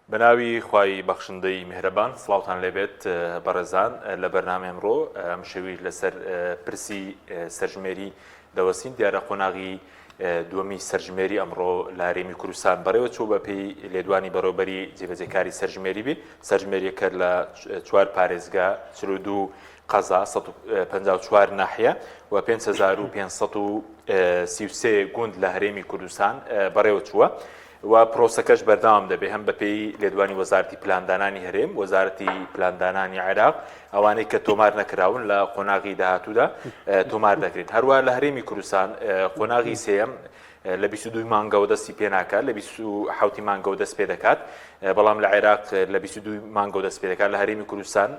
بناوی خوای بەخشندەی میهرەبان سڵاوتان لێبێت بەڕێزان لە بەرنامە ئەمڕۆ ئەم شەوی لەسەر پرسی سەرژمێری دەوەسین دیارە قۆناغی دووەمی سەرژمێری ئەمڕۆ لە هەرێمی کوردستان بەڕێوە چوو بە پێی لێدوانی بەڕێوەبەری جێبەجێکاری سەرژمێری بێ سەرژمێریەکە لە 4 پارێزگا 42 قەزا 154 ناحیە و 5533 گوند لە هەرێمی کوردستان بەڕێوە چووە و پرۆسەکەش بەردەوام دەبێت هەم بەپێی لێدوانی وەزارەتی پلاندانانی هەرێم وەزارەتی پلاندانانی عێراق ئەوانەی کە تۆمار نەکراون لە قۆناغی داهاتوودا تۆمار دەکرێت هەروە لە هەرێمی کوردستان قۆناغی سێەم لە 22 مانگەوە دەستی پێ ناکات لە 27 مانگەوە دەست پێ دەکات بەڵام لە عێراق لە 22 مانگەوە دەست پێ دەکات لە هەرێمی کوردستان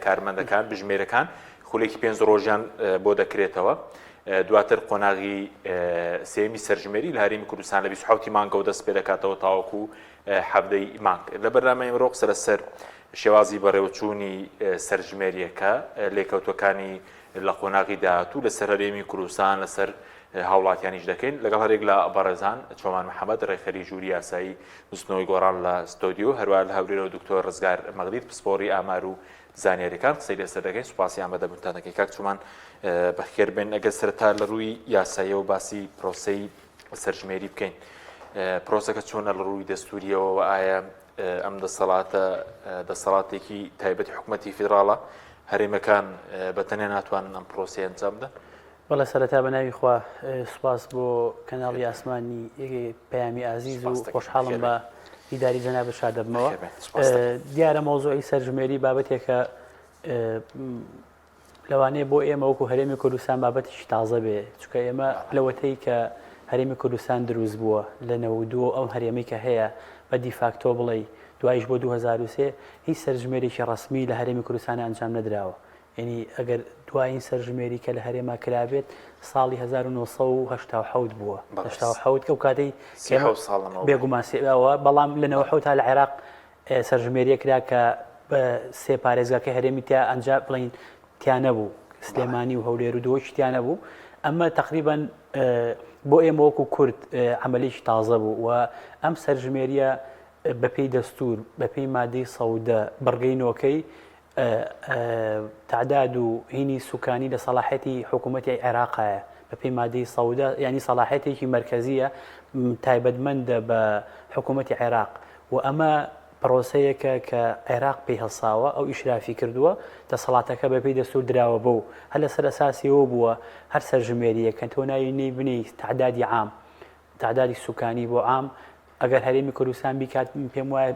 کارمەندەکان بژمێرەکان خولێکی 5 ڕۆژیان بۆ دەکرێتەوە دواتر قۆناغی سێمی سەرژمێری لە هەرێمی کوردستان لە 27 مانگەوە دەست پێ دەکاتەوە تاوەکو هەفتەی مانگ لە بەرنامەی ئەمڕۆ قسە لەسەر شێوازی بەڕێوەچوونی سەرژمێریەکە لێکەوتوەکانی لە قۆناغی داهاتوو لەسەر هەرێمی کوردستان لەسەر هاوڵاتیانیش دەکەین لەگەڵ هەرێک لە بەڕێزان چۆمان محەممەد ڕێخەری ژووری یاسایی نووسنەوەی گۆڕان لە ستۆدیۆ هەروە لە هەورێرەوە دکتۆر ڕزگار مەغرید پسپۆڕی ئامار و زانیاریەکان قسەی لەسەر دەکەین سوپاسیان بەدەبوونتان دەکەین کاک چۆمان بەخێر بێن ئەگەر سەرەتا لە ڕووی یاساییە و باسی پرۆسەی سەرژمێری بکەین پرۆسەکە چۆنە لە ڕووی دەستوریەوە ئایا ئەم دەسەڵاتێکی تایبەتی حکوومەتی فێدراڵە هەرێمەکان بەتەنێ ناتوانن ئەم پرۆسەی ئەنجام بدەن بەڵێ سەرەتا بەناوی خوا سوپاس بۆ کەناڵی ئاسمانی پەیامی ئازیز و خۆشحاڵم بە دیداری جەناب شاد دەبمەوە دیارە مۆزوعی سەرژمێری بابەتێکە لەوانەیە بۆ ئێمە وەکو هەرێمی کوردستان بابەتێکی تازە بێ چونکە ئێمە لەوەتەی کە هەرێمی کوردستان دروست بووە لە 92 ئەو هەرێمی کە هەیە بە دیفاکتۆ بڵێ دوایش بۆ 2003 هیچ سەرژمێرێکی ڕسمی لە هەرێمی کوردستان ئەنجام نەدراوە یعنی ئەگەر دوایین سەرژمێری کە لە هەرێما کرابێت ساڵی 1970 بووە 1970 کە و کاتەی بێگومانسیەوە بەڵام لە 1970 تا لە عێراق سەرژمێریە کرا کە بە سێ پارێزگاکە هەرێمی تیا ئەنجام بڵین تیانە بوو سلێمانی و هەولێر و دۆشی تیانە بوو ئەمە تقریبا بۆ ئێمە وەکو کورد عملێکی تازە بوو و ئەم سەرژمێریە بەپێی دەستور بەپێی مادەی سەودە بڕگەینەوەکەی تعداد و هینی سوکانی لە سەلاحەتی حکوومەتی عێراقایە بەپێی مادەی سەودە ینی سەلاحەتێکی مرکزیە تایبەتمەندە بە حکوومەتی عێراق و ئەمە پرۆسەیەکە کە عێراق پێی هەڵساوە ئەو ئیشرافی کردووە دەسەڵاتەکە بەپێی دەستور دراوە بۆ هەر لەسەر ئەساسیەوە بووە هەر سەرژمێریە کە تۆ ناوی بنی تعدادی عام تعدادی سوکانی بۆ عام ئەگەر هەرێمی کوردستان بیکات پێم وایە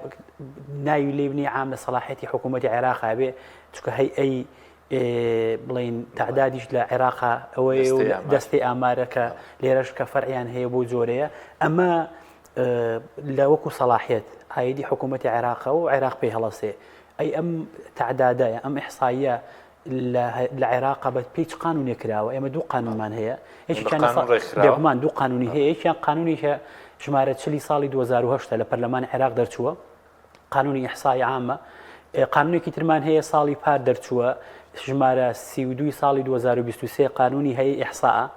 ناوی لێبنی عام لە سەلاحەتی حکوومەتی عێراقا بێ چونکە هەیئەی بڵین تعدادیش لە عێراقا ئەوەیە و دەستی ئامارەکە لێرەش کە فەرعیان هەیە بۆ جۆرەیە ئەمە لە وەکو سەلاحیەت ئایدی حکوومەتی عێراقا و عێراق پێی هەڵەسێ ئەی ئەم تعدادایە ئەم ئیحساییە لە عێراقا بە پێی قانونێ کراوە ئێمە دوو قانونمان هەیە بێگومان دوو قانونی هەیە یەکیان قانونیکە ژمارە 40 ساڵی 2010 لە پەرلەمانی عێراق دەرچووە قانونی ئیحسای عامە قانونێکی ترمان هەیە ساڵی پار دەرچووە ژمارە 32 ساڵی 2023 قانونی هەیە ئیحساء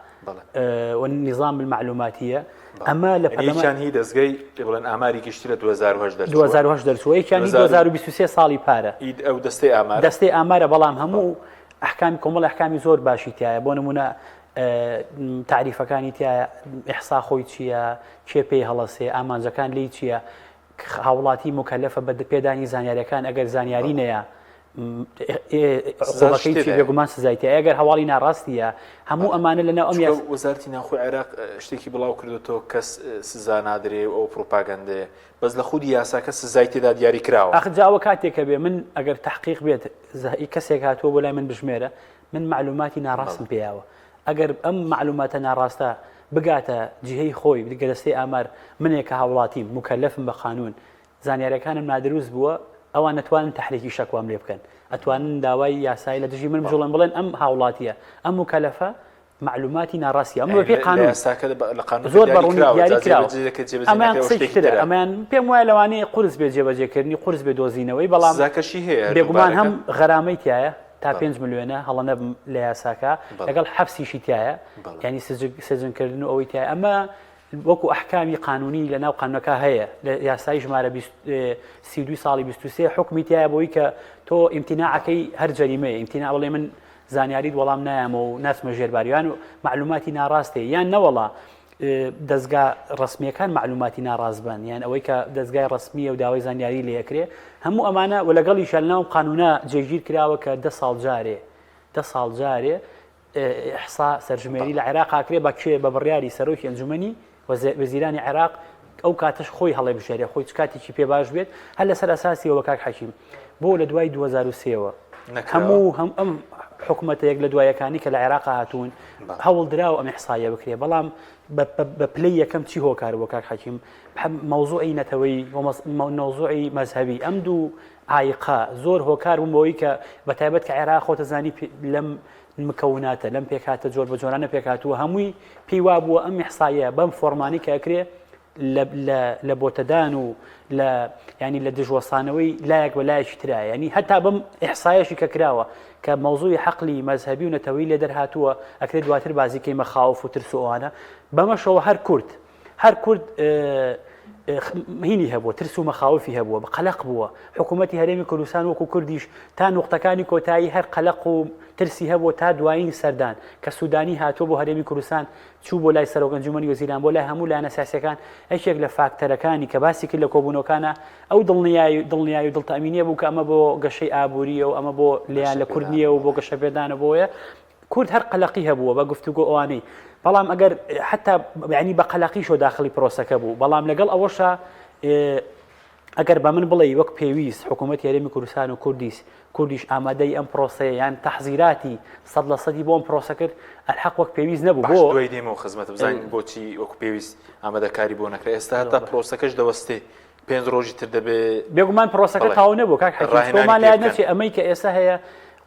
والنظام المعلوماتية أما لبرلمان هي دەستگەی بڵێن ئاماری گشتی لە 2010 دەرچووە یەکیان 2023 ساڵی پارە ئەو دەستەی ئامارە بەڵام هەموو ئەحکامی کۆمەڵ ئەحکامی زۆر باشی تایە بۆ نمونە تعریفەکانی تایە ئیحسا خۆی چییە کێ پێی هەڵەسێ ئامانجەکان لی چییە هاوڵاتی مکەلەفە بە پێدانی زانیاریەکان ئەگەر زانیاری نەیە بێگومان سزایتە ئەگەر هەواڵی ناڕاستیە هەموو ئەمانە لەناو ئەم وەزارەتی ناوخۆی عێراق شتێکی بڵاو کردوەوە کەس سزا نادرێ و ئەو پرۆپاگەندەیە بەس لە خودی یاساکە سزای تێدا دیاری کراوە ئەخجاوە کاتێکە بێ من ئەگەر تحقیق بێت کەسێک هاتووە بۆ لای من بژمێرە من معلوماتی ناڕاستم پێیاوە ئەگەر ئەم معلوماتە ناڕاستە بگاتە جیهەی خۆی بگە دەستەی ئامار منێکە هاوڵاتیم مکەلەفم بە قانون زانیاریەکانم نادروست بووە ئەوان نتوانن تحریکی شەکوام لێ بکەن ئەتوانن داوای یاسایی لە دژی من بژڵن بڵێن ئەم هاوڵاتیە ئەم مکەلەفە معلوماتی ناڕاستی ئەمە پێی قانون زۆر بەڕوونی دیاری کراوە ئەمان قسەیترە ئەمان پێم وایە لەوانەیە قورس بێ جێبەجێکردنی قورس بێ دۆزینەوەی بەڵام زاکەشی هەیە بێگومان هەم غەرامەی تایە تا 5 ملیۆنە هەڵە لە یاساکە لەگەڵ حەبسیشی تایە ینی سجنکردن و ئەوەی تایە ئەمە وەکو ئەحکامی قانونی لە ناو قانونەکە هەیە لە یاسای ژمارە 32 ساڵی 23 حکمی تایە بۆی کە تۆ ئیمتیناعەکەی هەر جەریمەیە ئیمتینا بڵێ من زانیاریت وەڵام نایەمە و ناچمە ژێرباریان و معلوماتی ناڕاستێ یان نەوەڵا دەستگا ڕسمیەکان معلوماتی ناڕاست بن یان ئەوەی کە دەستگای ڕسمیە و داوای زانیاری لێکرێ هەموو ئەمانە و لەگەڵیش ناو قانونە جێگیر کراوە کە 10 ساڵ جارێ ئحسا سەرژمێری لە عێراقاکرێ بە کێ بە بڕیاری سەرۆکی ئەنجومەنی وەزیرانی عێراق ئەو کاتەش خۆی هەڵێ بژێرێ خۆی کاتێکی پێ باش بێت هەر لەسەر ئەساسیەوە کاک حەکیم بۆ لە دوای 2023ەوە هەموو ئەم حکوومەتە یەک لە دوایەکانی کە لە عێراقا هاتوون هەوڵ دراوە ئەم ئیحسایە بکرێ بەڵام بە پلەی یەکەم چی هۆکار بۆ کاک حەکیم مەوزوعی نەتەوەی مەوزوعی مەذهبی ئەم دوو عایقا زۆر هۆکار بوون بەوەی کە بەتایبەت کە عێراق خۆتە زانی لەم مکەوناتە لەم پێکاتە جۆر بە جۆرانە پێکاتووە هەمووی پێی وا بووە ئەم ئیحسایە بەم فۆرمانی کە ئەکرێ لە بۆتەدان و ینی لە دژوەسانەوەی لایەک بە لایەکی ترایە ینی هەتا بەم ئیحسایەشی کە کراوە کە مەوزوعی حەقلی مەذهبی و نەتەوەی لێ دەرهاتووە ئەکرێت دواتر بازیکەی مەخاوف و ترس و ئەوانە بەمەشەوە هەر کورد هینی هەبووە ترس و مەخاوفی هەبووە بە قەلق بووە حکوومەتی هەرێمی کوردستان وەکو کوردیش تا نوقتەکانی کۆتایی هەر قەلق و ترسی هەبووە تا دوایین سەردان کە سوودانی هاتووە بۆ هەرێمی کوردستان چوو بۆ لای سەرۆک ئەنجومەنی وەزیران بۆ لای هەموو لایەنە سیاسیەکان یەکێک لە فاکتەرەکانی کە باسی کرد لە کۆبوونەکانە ئەو دڵنیایی و دڵتەمینیە بوو کە ئەمە بۆ گەشەی ئابووریە و ئەمە بۆ لێیان لە کورد نییە و بۆ گەشە پێدانە بۆیە کورد هەر قەلقی هەبووە بە گفتوگۆ ئەوانەی بەڵام ئەگەر حتا ینی بە قەلقیشەوە داخلی پرۆسەکە بوو بەڵام لەگەڵ ئەوەشە ئەگەر بە من بڵێ وەک پێویست حکوومەت هەرێمی کوردستان و کوردیش ئامادەی ئەم پرۆسەیە یان تەحزیراتی 100% بۆ ئەم پرۆسە کرد ئەلحەق وەک پێویست نەبوو بۆ دوای دێمەوە خزمەتە بزانین بۆچی وەکو پێویست ئامادەکاری بۆ نەکرێت ئێستا هەتا پرۆسەکەش دەوەستێ 5 ڕۆژی تر دەبێت بێگومان پرۆسەکە تاو نەبوو کاک حەکیم تۆمان لایەن نەچێ ئەمەی کە ئێستا هەیە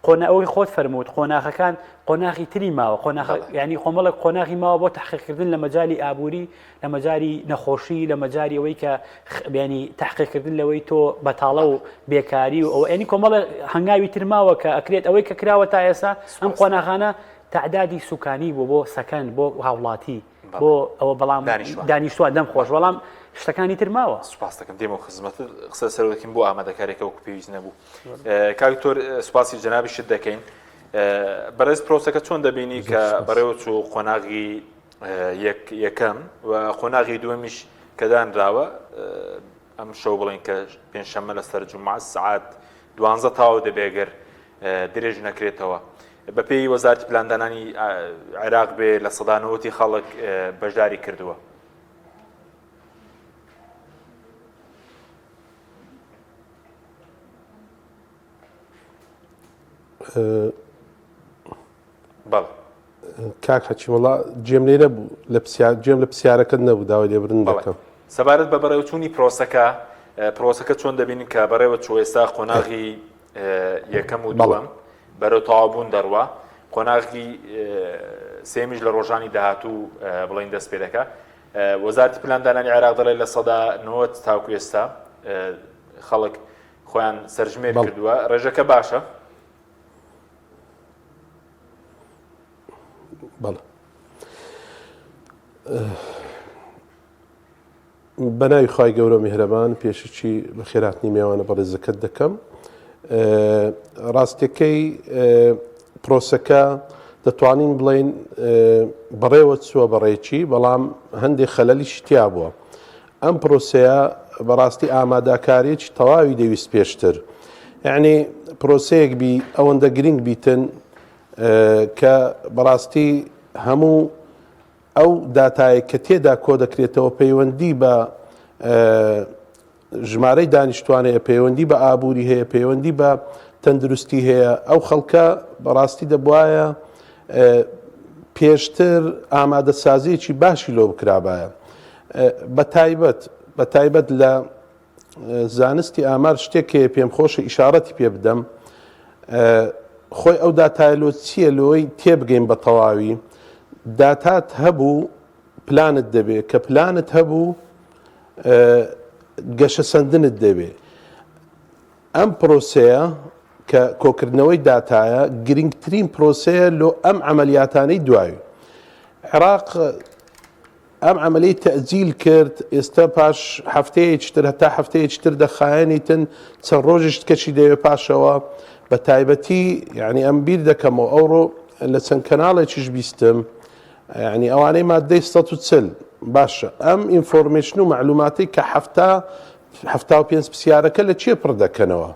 ئەوەی خۆت فەرمووت قۆناغەکان قۆناغی تری ماوە ینی خۆمەڵک قۆناغی ماوە بۆ تحقیقکردن لە مەجای ئابووری لە مەجای نەخۆشی لە مەجای ئەوەی کە ینی تحقیقکردن لەوەی تۆ بەتاڵە و بێکاری و ئەوە ینی کۆمەڵە هەنگاوی تر ماوە کە ئەکرێت ئەوەی کە کراوە تا ئێستا ئەم قۆناغانە تعدادی سوکانی بوو بۆ سەکەن بۆ هاوڵاتی بۆ ئەوە بەڵام دانیشتوان دەم خۆش بەڵام شتەکانی تر ماوە سوپاس دەکەم دێمەوە خزمەت قسە سەرۆکیم بۆ ئامادەکاریەکە وەکو پێویست نەبوو کاکتۆر سوپاسی جەنابی شت دەکەین بەڕێز پرۆسەکە چۆن دەبینی کە بەڕێوە چوو قۆناغی یەکەم و قۆناغی دووەمیش کە دانراوە ئەم شەو بڵێن کە پێنجشەممە لەسەر جومعە سعات 12 تاوە دەبێگەر درێژ نەکرێتەوە بەپێی وەزارەتی پلاندانانی عێراق بێ لە سەدانەوەتی خەڵک بەشداری کردووە بەڵ کاک حەچی وەڵا جێم لێ نەبوو جێم لە پرسیارەکەت نەبوو داوای لێبرن دەکەم سەبارەت بە بەڕێوەچوونی پرۆسەکە چۆن دەبینین کە بەڕێوە چوو ئێستا قۆناغی یەکەم و دووەم بەرەو تەواوبوون دەڕوا قۆناغی سێمیش لە ڕۆژانی داهاتوو بڵین دەست پێ دەکات وەزارەتی پلاندانانی عێراق دەڵێت لە سەدا 90 تاوکو ئێستا خەڵک خۆیان سەرژمێر کردووە ڕێژەکە باشە بەڵێ بەناوی خوای گەورە میهرەبان پێشەچی بە خێراتنی میوانە بەڕێزەکەت دەکەم ڕاستیەکەی پرۆسەکە دەتوانین بڵێن بەڕێوە چووە بەڕێکی بەڵام هەندێک خەلەلیش تیا بووە ئەم پرۆسەیە بەڕاستی ئامادەکاریەکی تەواوی دەویست پێشتر یعنی پرۆسەیەک بی ئەوەندە گرنگ بیتن کە بەڕاستی هەموو ئەو داتایە کە تێدا کۆ دەکرێتەوە پەیوەندی بە ژمارەی دانیشتوانەیە پەیوەندی بە ئابووری هەیە پەیوەندی بە تەندروستی هەیە ئەو خەڵکە بەڕاستی دەبوایە پێشتر ئامادەسازیەکی باشی لۆ بکرابایە بە تایبەت لە زانستی ئامار شتێکێ پێم خۆشە ئیشارەتی پێ بدەم خۆی ئەو داتایلۆ چییە لۆی تێبگەین بە تەواوی داتات هەبوو پلانت دەبێت کە پلانت هەبوو گەشە سندنت دەبێت ئەم پرۆسەیە کە کۆکردنەوەی داتایە گرنگترین پرۆسەیە لۆ ئەم عملیاتانەی دواوی عێراق ئەم عملی تەزیل کرد ئێستا پاش هەفتەیەکتر هەتا هەفتەیەکتر دەخایەنیتن چەند ڕۆژش کەچی دەوێت پاشەوە بە تایبەتی یعنی ئەم بیر دەکەمەوە ئەوڕۆ لە چەند کەناڵێکیش بیستم یعنی ئەوانەی مادەی 140 باشە ئەم ئینفۆرمێشن و معلوماتی کە هەفتا و پێنج پرسیارەکە لە چێ پڕ دەکەنەوە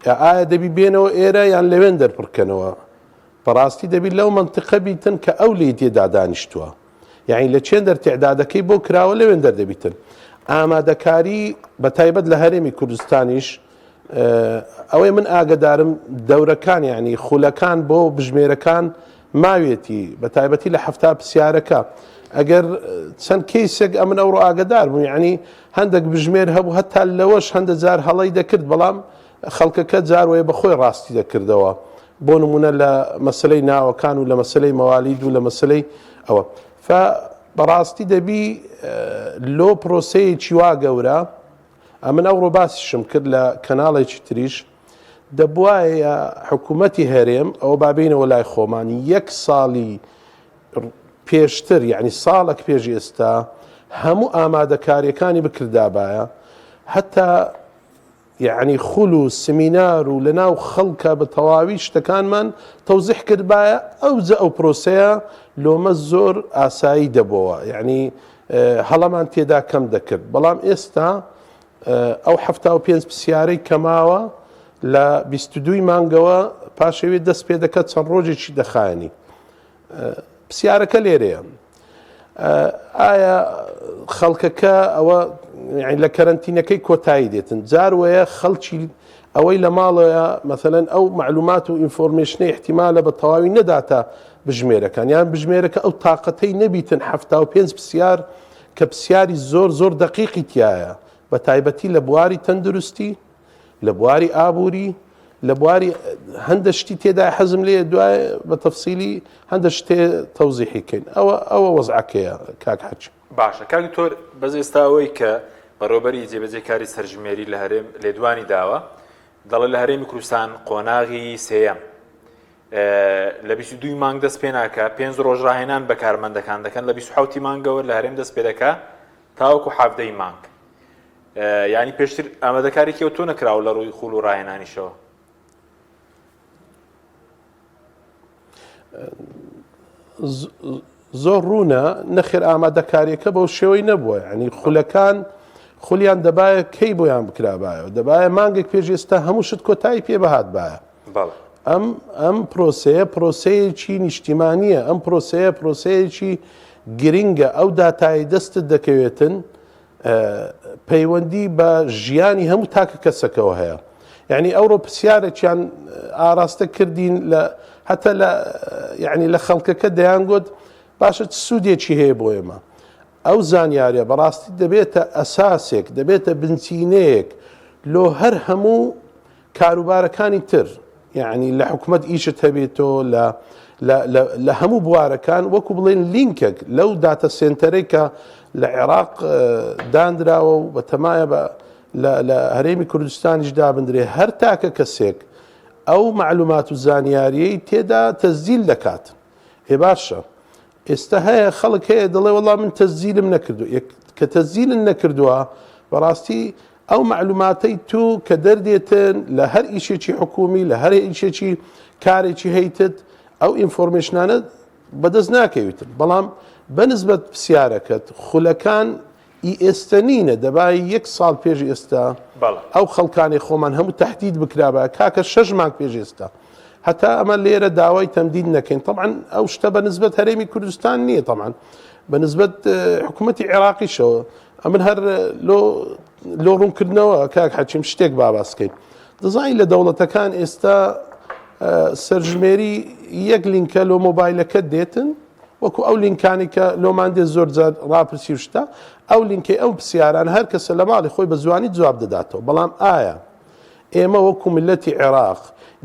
ئایا دەبی بێنەوە ئێرە یان لەوێن دەرپڕکەنەوە بەڕاستی دەبی لەو منتیقە بیتن کە ئەو لێ تێدا دانیشتووە یعنی لە چێن دەرتیعدادەکەی بۆ کراوە لەوێن دەردەبیتن ئامادەکاری بە تایبەت لە هەرێمی کوردستانیش ئەوەی من ئاگدارم دەورەکان یعنی خولەکان بۆ بژمێرەکان ماوێتی بە تایبەتی لە هەفتا پرسیارەکە ئەگەر چەند کەیسێک ئەمن ئەوڕۆ ئاگدار بوو یعنی هەندێک بژمێر هەبوو هەتا لەوەش هەندە جار هەڵی دەکرد بەڵام خەڵکەکە جاروەیە بەخۆی ڕاستی دەکردەوە بۆ نمونە لە مەسلەی ناوەکان و لە مەسلەی مەوالید و لە مەسلەی ئەوە بەڕاستی دەبی لۆ پرۆسەیەکی وا گەورە ئەمن ئەوڕۆ باسیشم کرد لە کەناڵێکی تریش دەبوایە حکوومەتی هەرێم ئەوە بابینەوە لای خۆمانی یەک ساڵی پێشتر یعنی ساڵێک پێش ئێستا هەموو ئامادەکاریەکانی بکردابایە هەتا یعنی خول و سمینار و لەناو خەڵکە بە تەواوی شتەکانمان تەوزیح کردبایە ئەو پرۆسەیە لۆمە زۆر ئاسایی دەبەوە یعنی هەڵەمان تێدا کەم دەکرد بەڵام ئێستا ئەو هەفتا و پێنج پرسیارەی کەماوە لە 22 مانگەوە پاشەوێت دەست پێ دەکات چەند ڕۆژێکی دەخایەنی پرسیارەکە لێرەیە ئایا خەڵکەکە ئەوە لە کەرنتینەکەی کۆتایی دێتن جاروەیە خەڵکی ئەوەی لە ماڵەیە مەثلەن ئەو معلومات و ئینفۆرمێشنی احتیمالە بە تەواوی نەداتە بژمێرەکان یان بژمێرەکە ئەو تااقەتەی نەبیتن هەفتا و پێنج پرسیار کە پرسیاری زۆر دقیقی تایە بە تایبەتی لە بواری تەندروستی لە بواری ئابووری لە بواری هەندە شتی تێدا حەزم لێ دوای بە تەفسیلی هەندە شتێ تەوزیحی کەین ئەوە وەزعەکەیە کاک حەج باشە کاک تۆر بەز ئێستاەوەی کە بەڕۆبەری جێبەجێکاری سەرژمێری لە هەرێم لێدوانی داوە دەڵێ لە هەرێمی کوردستان قۆناغی سێەم لە 22 مانگ دەست پێ ناکە 5 ڕۆژ ڕاهێنان بە کارمەندەکان دەکەن لە 27 مانگەوە لە هەرێم دەست پێ دەکا تاوەکو حەفتەی مانگ یعنی پێشتر ئامادەکارێکی تۆ نەکراوە لە ڕووی خوڵ و ڕاهێنانیشەوە زۆر ڕوونە نەخێر ئامادەکاریەکە بەو شێوەی نەبووە ینی خولەکان خولیان دەبایە کەی بۆیان بکرابایەوە دەبایە مانگێک پێش ئێستا هەموو شت کۆتایی پێ بەهات باە ئەم پرۆسەیەکی نیشتیمانیە ئەم پرۆسەیەکی گرینگە ئەو داتایی دەستت دەکەوێتن پەیوەندی بە ژیانی هەموو تاکە کەسەکەەوە هەیە یعنی ئەوڕۆ پرسیارێکیان ئاراستە کردین لە هەتا یعنی لە خەڵکەکە دەیانگوت باشە سوودێکی هەیە بۆ ئێمە ئەو زانیاریە بەڕاستی دەبێتە ئەساسێک دەبێتە بنچینەیەک لۆ هەر هەموو کاروبارەکانی تر یعنی لە حکوومەت ئیشت هەبێتەوە لە هەموو بوارەکان وەکو بڵێن لینکێک لەو داتە سێنتەرەی کە لە عێراق دانراوە و بە تەمایە لە هەرێمی کوردستانیش دابدرێ هەر تاکە کەسێک ئەو معلومات و زانیاریەی تێدا تەزیل دەکات هێ باشە ئێستا هەیە خەڵک هەیە دەڵێ وەڵام من تەزیلم نەکردو کە تەزیلن نەکردووە بەڕاستی ئەو معلوماتەی تو کە دەردێتن لە هەر ئیشێکی حکومی لە هەر ئیشێکی کارێکی هەیتت ئەو ئینفۆرمێشنانە بەدەست ناکەویتن بەڵام بەنسبەت پرسیارەکەت خولەکان ئێستەنینە دەبای یەک ساڵ پێش ئێستا ئەو خەڵکانی خۆمان هەموو تهدید بکرابە کاکە 6 مانگ پێش ئێستا هەتا ئەمە لێرە داوای تەمدید نەکەین طبعا ئەو شتە بەنسبەت هەرێمی کوردستان نییە طبعا بەنسبەت حکوومەتی عێراقیشەوە ئەمن هەر لۆ ڕوونکردنەوە کاک حەچیم شتێک باباسکەین دەزانی لە دەوڵەتەکان ئێستا سەرژمێری یەک لینکە لۆ مۆبایلەکە دێتن وەکو ئەو لینکانی کە لۆمان دێ زۆر جار ڕاپرسی و شتە ئەو لینکەی ئەو پرسیاران هەر کەسە لە ماڵی خۆی بە زوانی جواب دەداتەوە بەڵام ئایا ئێمە وەکو ملەتی عێراق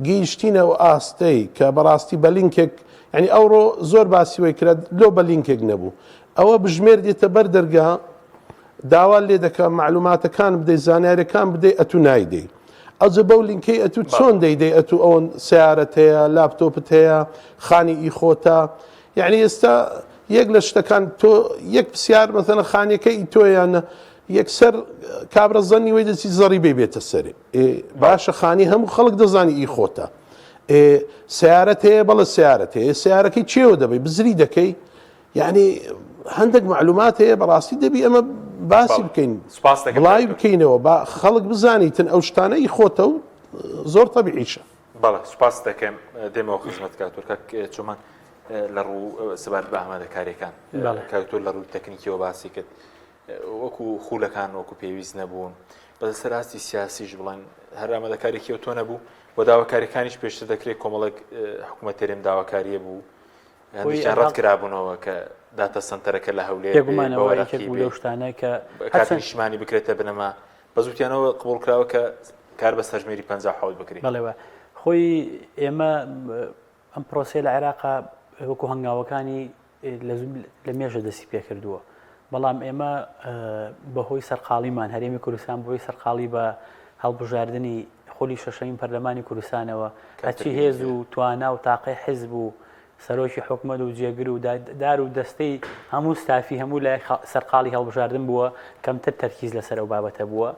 گەیشتینەوە ئاستەی کە بەڕاستی بە لینکێک ینی ئەوڕۆ زۆر باسی وی کرد لۆ بە لینکێک نەبوو ئەوە بژمێر دێتە بەر دەرگا داوا لێ دەکە معلوماتەکان بدەی زانیاریەکان بدەی ئەتو نایدەی ئەوجە بەو لینکەی ئەتو چۆن دەیدەی ئەتو ئەوەن سیارەت هەیە لاپتۆپت هەیە خانی ئیخۆتە یعنی ئێستا یەک لە شتەکان تۆ یەک پرسیار مەثەڵەن خانیەکەی تۆیانە یەکسەر کابرا زەنی وەی دەچی زەڕی بێتە سەرێ باشە خانی هەموو خەڵک دەزانی ئی خۆتە سیارەت هەیە بەڵە سیارەت هەیە سیارەکەی چێوە دەبێت بزری دەکەی یعنی هەندێک معلومات هەیە بەڕاستی دەبی ئەمە باسی بکەین بڵای بکەینەوە با خەڵک بزانیتن ئەو شتانە ئی خۆتە و زۆر تەبیعیشە. بەڵێ سوپاس دەکەم دێمەوە خزمەت کاتۆر چۆمان لە ڕوو سبات بە ئامادەکاریەکان کاتۆر لە ڕووی تەکنیکیەوە باسی کرد وەکو خوولەکان وەکو پێویست نەبوون بەدەستە راستی سیاسیش بڵێن هەر ئامادەکاریەکەوە تۆ نەبوو و داواکاریەکانیش پێشتر دەکرێت کۆمەڵک حکوومەت تێرێم داواکاریە بوو هەندێکیان ڕەت کرابوونەوە کە داتە سنتەرەکە لە هەولێر لەو شتانە کە کاتی نیشتمانی بکرێتە بنەما بە زووتیانەوە قبول کراوە کە کار بە سەرژمێری 57 بکرێت. بەڵێوە خۆی ئێمە ئەم پرۆسێ لە عێراقا وەکو هەنگاوەکانی لە مێژە دەستی پێ کردووە بەڵام ئێمە بەهۆی سەرقاڵیمان هەرێمی کوردستان بۆی سەرقاڵی بە هەڵبژاردننی خۆلی شەشەمین پەرلەمانی کوردستانەوە هەچی هێز و توانا و تاقی حیزب و سەرۆکی حکومەت و جێگر و دار و دەستەی هەموو ستافی هەموو لە سەرقاڵی هەڵبژاردن بووە کەمتر تەرکیز لەسەر ئەو بابەتە بووە